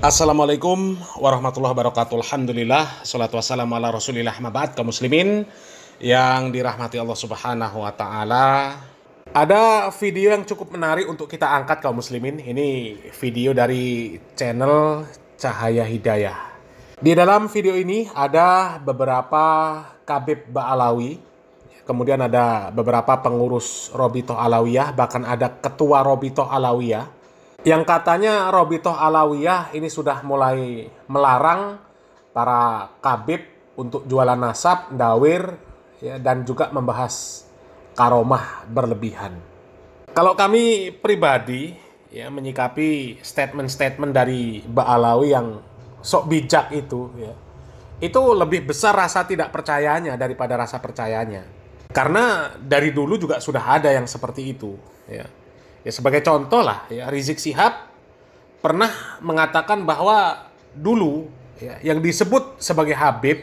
Assalamualaikum warahmatullahi wabarakatuh. Alhamdulillah, salatu wassalamu ala rasulillah, mabad, kaum muslimin yang dirahmati Allah subhanahu wa ta'ala. Ada video yang cukup menarik untuk kita angkat kaum muslimin. Ini video dari channel Cahaya Hidayah. Di dalam video ini ada beberapa Kabib Ba'alawi, kemudian ada beberapa pengurus Robitoh Alawiyah, bahkan ada ketua Robitoh Alawiyah, yang katanya Robitoh Alawiyah ini sudah mulai melarang para kabib untuk jualan nasab, dawir, ya, dan juga membahas karomah berlebihan. Kalau kami pribadi ya menyikapi statement-statement dari Ba'alawi yang sok bijak itu, ya, itu lebih besar rasa tidak percayanya daripada rasa percayanya. Karena dari dulu juga sudah ada yang seperti itu, ya. Ya, sebagai contoh lah, ya, Rizik Syihab pernah mengatakan bahwa dulu ya, yang disebut sebagai Habib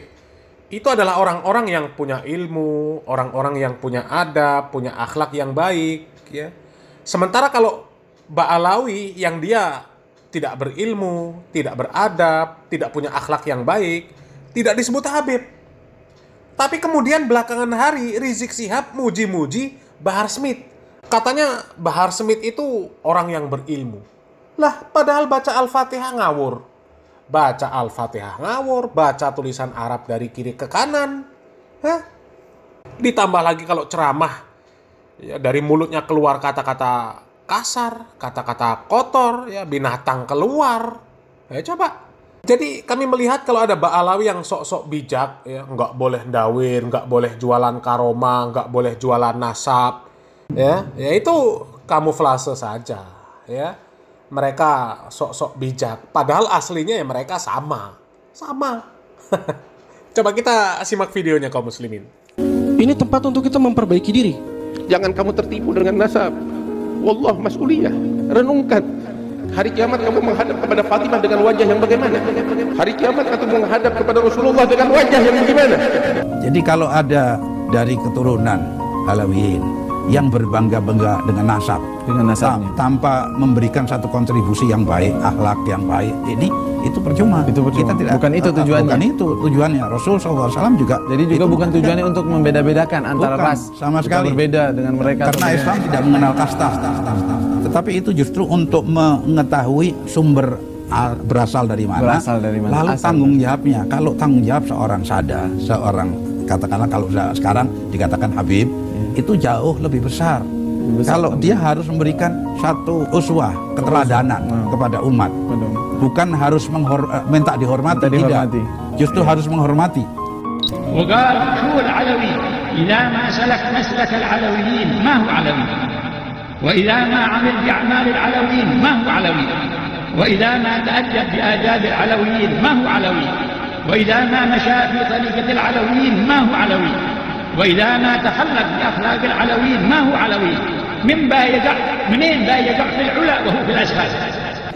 itu adalah orang-orang yang punya ilmu, orang-orang yang punya adab, punya akhlak yang baik. Ya. Sementara kalau Ba'alawi yang dia tidak berilmu, tidak beradab, tidak punya akhlak yang baik, tidak disebut Habib. Tapi kemudian belakangan hari Rizik Syihab muji-muji Bahar Smith. Katanya Bahar Smith itu orang yang berilmu. Lah, padahal baca Al-Fatihah ngawur. Baca Al-Fatihah ngawur, baca tulisan Arab dari kiri ke kanan. Hah? Ditambah lagi kalau ceramah, ya, dari mulutnya keluar kata-kata kasar, kata-kata kotor, ya, binatang keluar. Ya, coba. Jadi kami melihat kalau ada Ba'alawi yang sok-sok bijak, ya, nggak boleh dawir, nggak boleh jualan karoma, nggak boleh jualan nasab. Ya itu kamuflase saja, ya. Mereka sok-sok bijak, padahal aslinya ya mereka sama. Coba kita simak videonya kaum muslimin. Ini tempat untuk kita memperbaiki diri. Jangan kamu tertipu dengan nasab. Wallah mas'uliyah. Renungkan. Hari kiamat kamu menghadap kepada Fatimah dengan wajah yang bagaimana? Hari kiamat kamu menghadap kepada Rasulullah dengan wajah yang bagaimana? Jadi kalau ada dari keturunan Alawiyin yang berbangga-bangga dengan nasab, tanpa memberikan satu kontribusi yang baik, akhlak yang baik, ini itu percuma. Kita tidak, bukan itu tujuannya. Bukan itu tujuannya. Rasul SAW juga. Jadi juga bukan tujuannya untuk membeda-bedakan antara ras. Sama sekali. Berbeda dengan mereka. Karena Islam tidak mengenal kasta. Tetapi itu justru untuk mengetahui sumber berasal dari mana. Lalu tanggung jawabnya. Kalau tanggung jawab seorang sada, seorang katakanlah kalau sekarang dikatakan Habib, itu jauh lebih besar. Kalau dia harus memberikan satu uswah, keteladanan kepada umat. Bukan harus minta dihormati, tidak. Justru harus menghormati. وقال شو العلوي إذا ما سلك مسلك العلويين ما هو علوي وإذا ما عمل بأعمال العلويين ما هو علوي وإذا ما تأدب بآداب العلويين ما هو علوي وإذا ما مشى في طريقة العلويين ما هو علوي وإذا ما تخلق بأخلاق العلويين ما هو علوي منين يقع في العلا وهو في الأسفل.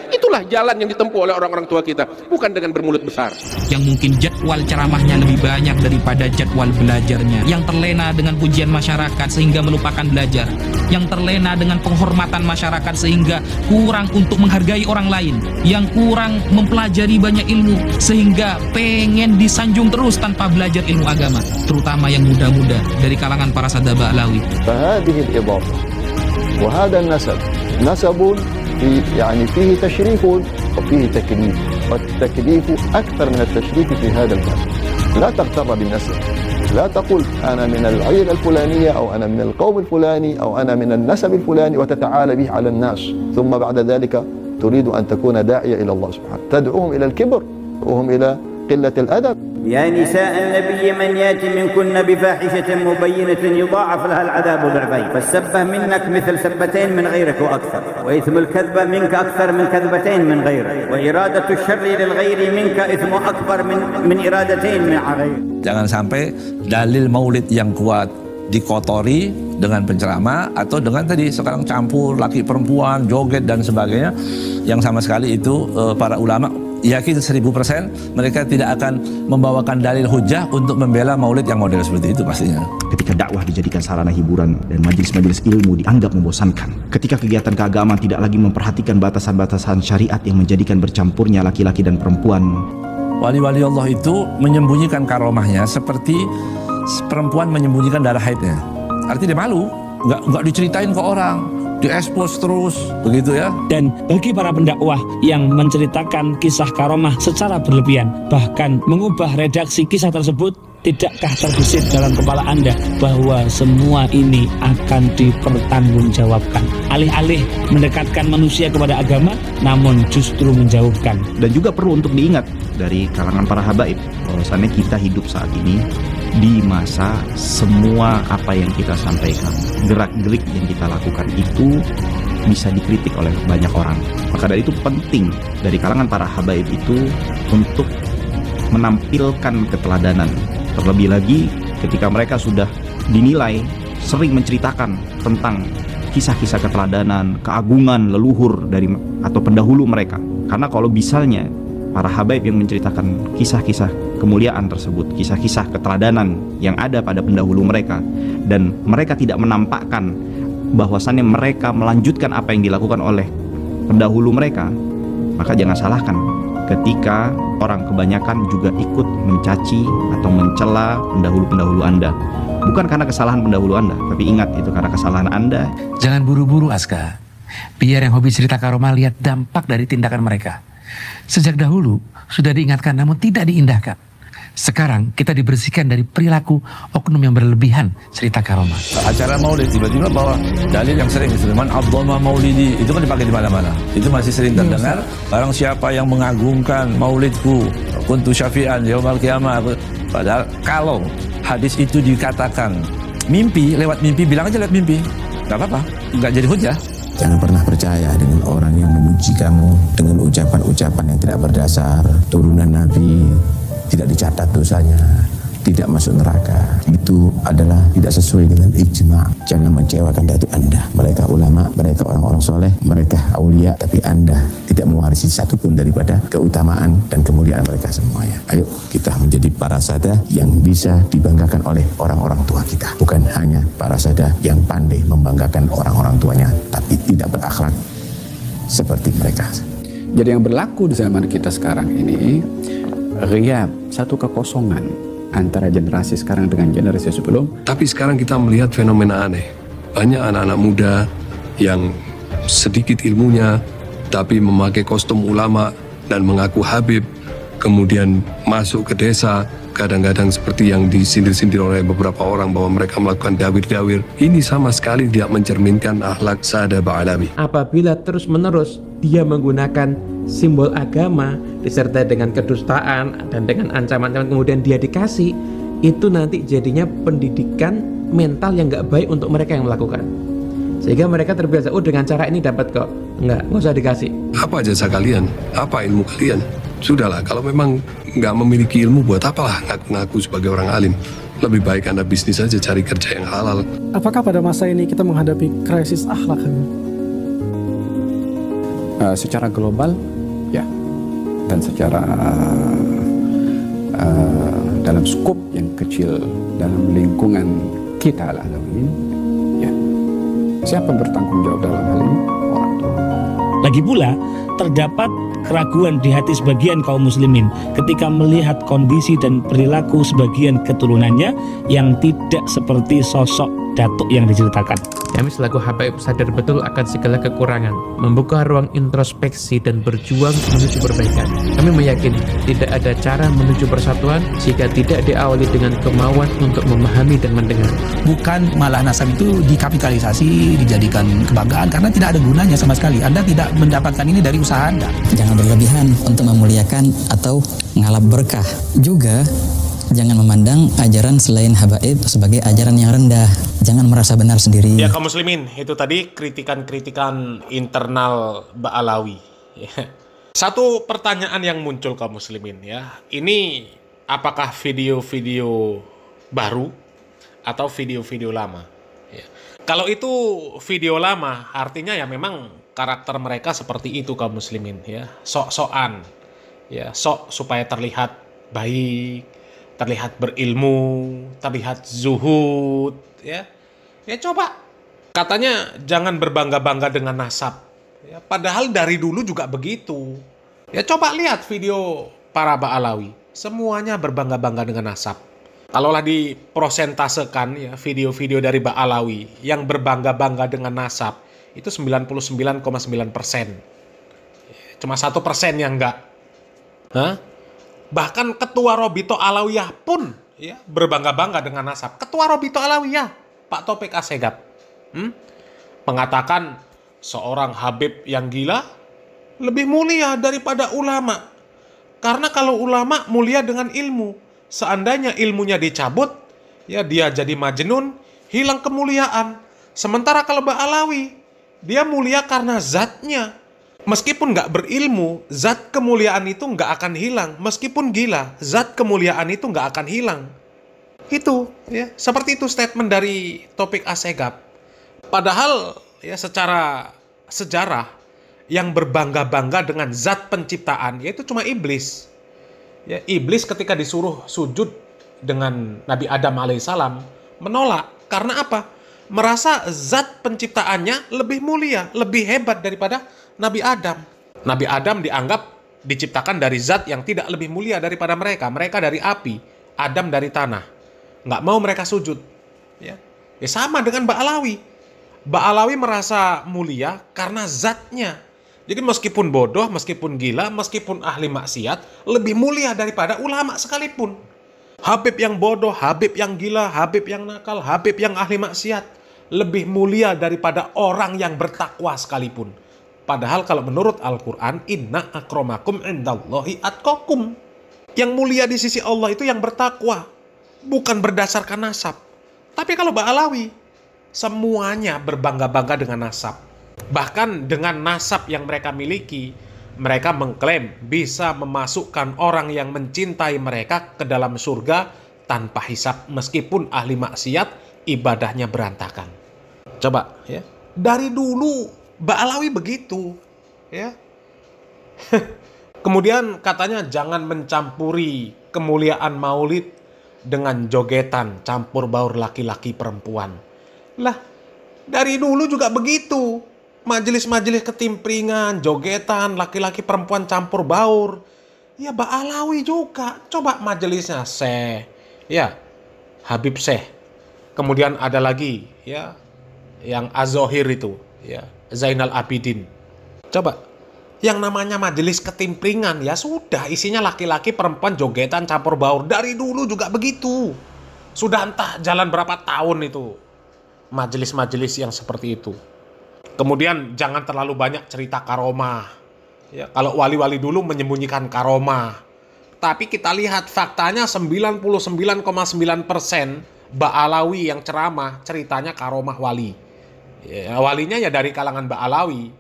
Itulah jalan yang ditempuh oleh orang-orang tua kita, bukan dengan bermulut besar. Yang mungkin jadwal ceramahnya lebih banyak daripada jadwal belajarnya, yang terlena dengan pujian masyarakat sehingga melupakan belajar, yang terlena dengan penghormatan masyarakat sehingga kurang untuk menghargai orang lain, yang kurang mempelajari banyak ilmu sehingga pengen disanjung terus tanpa belajar ilmu agama, terutama yang muda-muda dari kalangan para sada Ba'alawi. فهذه الإضافة وهذا النسب نسب يعني فيه تشريف وفيه تكليف، والتكليف أكثر من التشريف في هذا الباب. لا تغتر بالنسب، لا تقول أنا من العيلة الفلانية أو أنا من القوم الفلاني أو أنا من النسب الفلاني وتتعالى به على الناس، ثم بعد ذلك تريد أن تكون داعية إلى الله سبحانه، تدعوهم إلى الكبر وهم إلى قلة الأدب. يا نساء النبي من يأتي منكن بفاحشة مبينة يضاعف لها العذاب ضعفين، فالسبة منك مثل سبتين من غيرك وأكثر، وإثم الكذبة منك أكثر من كذبتين من غيرك، وإرادة الشر للغير منك إثم أكبر من إرادتين من غيرك. Jangan sampai dalil maulid yang kuat dikotori dengan penceramah atau dengan tadi sekarang campur laki perempuan, joget dan sebagainya, yang sama sekali itu para ulama yakin 1000% mereka tidak akan membawakan dalil hujah untuk membela maulid yang model seperti itu pastinya. Ketika dakwah dijadikan sarana hiburan dan majelis-majelis ilmu dianggap membosankan. Ketika kegiatan keagamaan tidak lagi memperhatikan batasan-batasan syariat yang menjadikan bercampurnya laki-laki dan perempuan. Wali-wali Allah itu menyembunyikan karomahnya seperti perempuan menyembunyikan darah haidnya. Artinya dia malu, nggak diceritain ke orang, diekspos terus, begitu ya. Dan bagi para pendakwah yang menceritakan kisah karomah secara berlebihan, bahkan mengubah redaksi kisah tersebut, tidakkah terbesit dalam kepala Anda bahwa semua ini akan dipertanggungjawabkan? Alih-alih mendekatkan manusia kepada agama, namun justru menjauhkan. Dan juga perlu untuk diingat dari kalangan para habaib, bahwasannya kita hidup saat ini di masa semua apa yang kita sampaikan, gerak-gerik yang kita lakukan itu bisa dikritik oleh banyak orang. Maka dari itu penting dari kalangan para habaib itu untuk menampilkan keteladanan. Terlebih lagi ketika mereka sudah dinilai sering menceritakan tentang kisah-kisah keteladanan, keagungan leluhur dari atau pendahulu mereka. Karena kalau misalnya para habaib yang menceritakan kisah-kisah kemuliaan tersebut, kisah-kisah keteladanan yang ada pada pendahulu mereka, dan mereka tidak menampakkan bahwasannya mereka melanjutkan apa yang dilakukan oleh pendahulu mereka, maka jangan salahkan ketika orang kebanyakan juga ikut mencaci atau mencela pendahulu-pendahulu Anda. Bukan karena kesalahan pendahulu Anda, tapi ingat itu karena kesalahan Anda. Jangan buru-buru, Aska. Biar yang hobi cerita karomah lihat dampak dari tindakan mereka. Sejak dahulu sudah diingatkan namun tidak diindahkan. Sekarang kita dibersihkan dari perilaku oknum yang berlebihan cerita karomah. Acara maulid tiba-tiba bawa dalil yang sering, man abdoma maulidi, itu kan dipakai di mana-mana. Itu masih sering terdengar. Barang siapa yang mengagungkan maulidku, kuntu syafi'an yaumal qiyamah. Padahal kalau hadis itu dikatakan mimpi, lewat mimpi, bilang aja lewat mimpi, nggak apa-apa, nggak jadi hujah. Jangan pernah percaya dengan orang yang memuji kamu dengan ucapan-ucapan yang tidak berdasar. Turunan Nabi tidak dicatat dosanya, tidak masuk neraka. Itu adalah tidak sesuai dengan ijma. Jangan mengecewakan datuk Anda. Mereka ulama, mereka orang-orang soleh, mereka aulia, tapi Anda tidak mewarisi satupun daripada keutamaan dan kemuliaan mereka semuanya. Ayo kita menjadi parasada yang bisa dibanggakan oleh orang-orang tua kita. Bukan hanya parasada yang pandai membanggakan orang-orang tuanya, tapi tidak berakhlak seperti mereka. Jadi yang berlaku di zaman kita sekarang ini, ghiyab, satu kekosongan antara generasi sekarang dengan generasi sebelum. Tapi sekarang kita melihat fenomena aneh. Banyak anak-anak muda yang sedikit ilmunya, tapi memakai kostum ulama dan mengaku habib, kemudian masuk ke desa, kadang-kadang seperti yang disindir-sindir oleh beberapa orang bahwa mereka melakukan dawir-dawir. Ini sama sekali tidak mencerminkan akhlak Sada Ba'alawi. Apabila terus-menerus dia menggunakan simbol agama disertai dengan kedustaan dan dengan ancaman-ancaman kemudian dia dikasih, itu nanti jadinya pendidikan mental yang nggak baik untuk mereka yang melakukan, sehingga mereka terbiasa, dengan cara ini dapat kok, nggak usah dikasih. Apa jasa kalian? Apa ilmu kalian? Sudahlah, kalau memang nggak memiliki ilmu, buat apalah ngaku-ngaku sebagai orang alim? Lebih baik Anda bisnis saja, cari kerja yang halal. Apakah pada masa ini kita menghadapi krisis akhlak? Secara global, ya, dan secara dalam skop yang kecil dalam lingkungan kita alami, ya, siapa bertanggung jawab dalam hal ini? Orang tua. Lagi pula, terdapat keraguan di hati sebagian kaum muslimin ketika melihat kondisi dan perilaku sebagian keturunannya yang tidak seperti sosok datuk yang diceritakan. Kami selaku habaib sadar betul akan segala kekurangan, membuka ruang introspeksi dan berjuang menuju perbaikan. Kami meyakini tidak ada cara menuju persatuan jika tidak diawali dengan kemauan untuk memahami dan mendengar. Bukan malah nasab itu dikapitalisasi, dijadikan kebanggaan, karena tidak ada gunanya sama sekali. Anda tidak mendapatkan ini dari usaha Anda. Jangan berlebihan untuk memuliakan atau ngalap berkah. Juga jangan memandang ajaran selain habaib sebagai ajaran yang rendah. Jangan merasa benar sendiri. Ya kaum muslimin, itu tadi kritikan-kritikan internal Ba'alawi. Satu pertanyaan yang muncul kaum muslimin ya. Ini apakah video-video baru atau video-video lama? Ya. Kalau itu video lama, artinya ya memang karakter mereka seperti itu kaum muslimin ya. Sok-sokan. Ya, sok supaya terlihat baik, terlihat berilmu, terlihat zuhud, ya. Ya coba, katanya jangan berbangga-bangga dengan nasab. Ya, padahal dari dulu juga begitu. Ya coba lihat video para Ba'alawi, semuanya berbangga-bangga dengan nasab. Kalaulah diprosentasekan ya video-video dari Ba'alawi yang berbangga-bangga dengan nasab itu 99,9%. Cuma 1% yang enggak. Hah? Bahkan Ketua Robito Alawiyah pun ya berbangga-bangga dengan nasab. Ketua Robito Alawiyah, Pak Taufik Assegaf, mengatakan seorang Habib yang gila lebih mulia daripada ulama. Karena kalau ulama mulia dengan ilmu. Seandainya ilmunya dicabut, ya dia jadi majnun, hilang kemuliaan. Sementara kalau Ba'alawi, dia mulia karena zatnya. Meskipun nggak berilmu, zat kemuliaan itu nggak akan hilang. Meskipun gila, zat kemuliaan itu nggak akan hilang. Itu, ya seperti itu statement dari Taufik Assegaf. Padahal, ya secara sejarah, yang berbangga-bangga dengan zat penciptaan, yaitu cuma iblis. Ya, iblis ketika disuruh sujud dengan Nabi Adam alaihissalam menolak. Karena apa? Merasa zat penciptaannya lebih mulia, lebih hebat daripada Nabi Adam. Nabi Adam dianggap diciptakan dari zat yang tidak lebih mulia daripada mereka. Mereka dari api, Adam dari tanah. Nggak mau mereka sujud. Ya sama dengan Ba'alawi. Ba'alawi merasa mulia karena zatnya. Jadi meskipun bodoh, meskipun gila, meskipun ahli maksiat, lebih mulia daripada ulama sekalipun. Habib yang bodoh, Habib yang gila, Habib yang nakal, Habib yang ahli maksiat, lebih mulia daripada orang yang bertakwa sekalipun. Padahal kalau menurut Al-Quran, inna akramakum indallahi atqakum. Yang mulia di sisi Allah itu yang bertakwa, bukan berdasarkan nasab. Tapi kalau Ba'alawi, semuanya berbangga-bangga dengan nasab. Bahkan dengan nasab yang mereka miliki, mereka mengklaim bisa memasukkan orang yang mencintai mereka ke dalam surga tanpa hisab meskipun ahli maksiat, ibadahnya berantakan. Coba ya. Dari dulu Ba'alawi begitu, ya. Kemudian katanya jangan mencampuri kemuliaan maulid dengan jogetan campur baur laki-laki perempuan. Lah, dari dulu juga begitu. Majelis-majelis ketimpringan, jogetan, laki-laki perempuan campur baur. Ya Ba'alawi juga. Coba majelisnya Syekh, ya Habib Syekh. Kemudian ada lagi ya yang Az-Zohir itu, ya Zainal Abidin. Coba yang namanya majelis ketimpringan ya sudah isinya laki-laki perempuan jogetan campur baur. Dari dulu juga begitu. Sudah entah jalan berapa tahun itu majelis-majelis yang seperti itu. Kemudian jangan terlalu banyak cerita karomah. Ya, kalau wali-wali dulu menyembunyikan karomah. Tapi kita lihat faktanya 99,9% Ba'alawi yang ceramah ceritanya karomah wali. Ya, walinya ya dari kalangan Ba'alawi.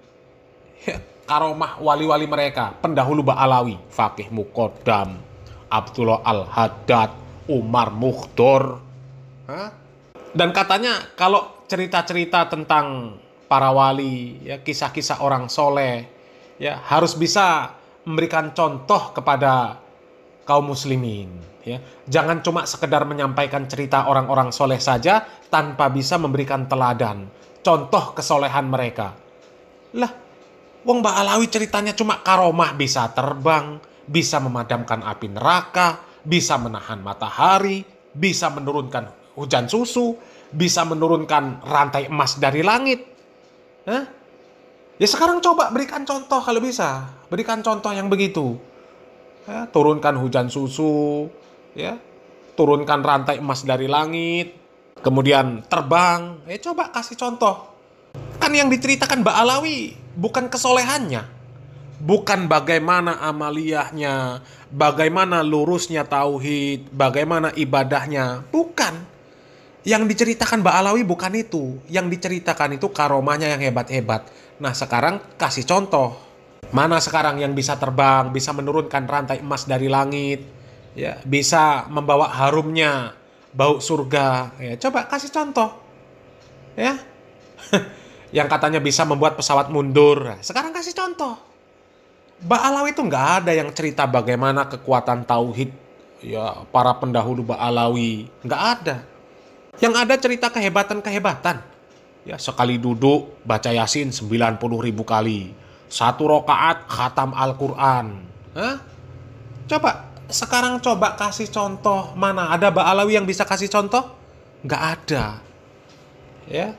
Ya, karomah wali-wali mereka, pendahulu Ba'alawi. Faqih Muqaddam, Abdullah Al-Haddad, Umar Mukhtor. Dan katanya kalau cerita-cerita tentang para wali, ya kisah-kisah orang soleh, ya harus bisa memberikan contoh kepada kaum muslimin. Ya, jangan cuma sekedar menyampaikan cerita orang-orang soleh saja tanpa bisa memberikan teladan, contoh kesolehan mereka. Lah, wong Ba'alawi ceritanya cuma karomah bisa terbang, bisa memadamkan api neraka, bisa menahan matahari, bisa menurunkan hujan susu, bisa menurunkan rantai emas dari langit. Ya sekarang coba berikan contoh kalau bisa. Berikan contoh yang begitu. Ya, turunkan hujan susu, ya, turunkan rantai emas dari langit, kemudian terbang. Ya coba kasih contoh. Kan yang diceritakan Ba'alawi bukan kesolehannya, bukan bagaimana amaliyahnya, bagaimana lurusnya tauhid, bagaimana ibadahnya, bukan. Yang diceritakan Ba'alawi bukan itu. Yang diceritakan itu karomahnya yang hebat-hebat. Nah sekarang kasih contoh. Mana sekarang yang bisa terbang, bisa menurunkan rantai emas dari langit, ya, bisa membawa harumnya bau surga. Ya, coba kasih contoh. Ya. Yang katanya bisa membuat pesawat mundur. Nah, sekarang kasih contoh. Ba'alawi itu nggak ada yang cerita bagaimana kekuatan tauhid ya para pendahulu Ba'alawi, nggak ada. Yang ada cerita kehebatan-kehebatan. Ya, sekali duduk baca Yasin 90.000 kali. 1 rakaat khatam Al-Qur'an. Coba sekarang kasih contoh, mana ada Ba'alawi yang bisa kasih contoh? Nggak ada. Ya,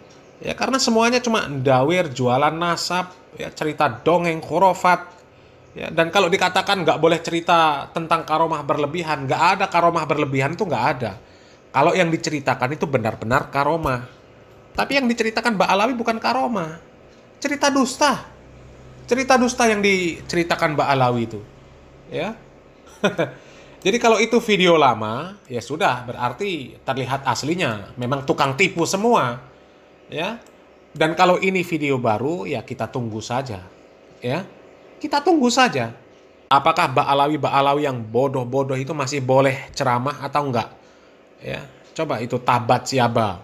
karena semuanya cuma ndawir, jualan nasab, ya cerita dongeng, khurafat. Ya, dan kalau dikatakan nggak boleh cerita tentang karomah berlebihan, nggak ada karomah berlebihan, itu nggak ada. Kalau yang diceritakan itu benar-benar karomah. Tapi yang diceritakan Ba'alawi bukan karomah. Cerita dusta. Cerita dusta yang diceritakan Ba'alawi itu. Ya. Jadi kalau itu video lama, ya sudah, berarti terlihat aslinya. Memang tukang tipu semua. Ya. Dan kalau ini video baru, ya kita tunggu saja. Ya. Kita tunggu saja. Apakah Ba'alawi yang bodoh-bodoh itu masih boleh ceramah atau enggak? Ya, coba itu tabat siaba.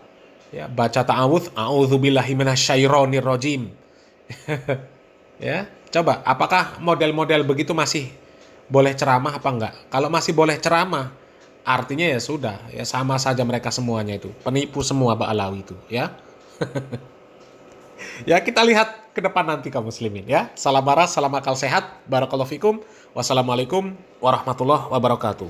Ya, baca ta'awudz, a'udzubillahi minasyaironir rajim. Ya, coba apakah model-model begitu masih boleh ceramah apa enggak? Kalau masih boleh ceramah, artinya ya sudah, ya sama saja mereka semuanya itu. Penipu semua Ba'alawi itu, ya. Ya, kita lihat ke depan nanti kaum muslimin ya. Salam waras, salam akal sehat. Barakallahu fikum. Wassalamualaikum warahmatullahi wabarakatuh.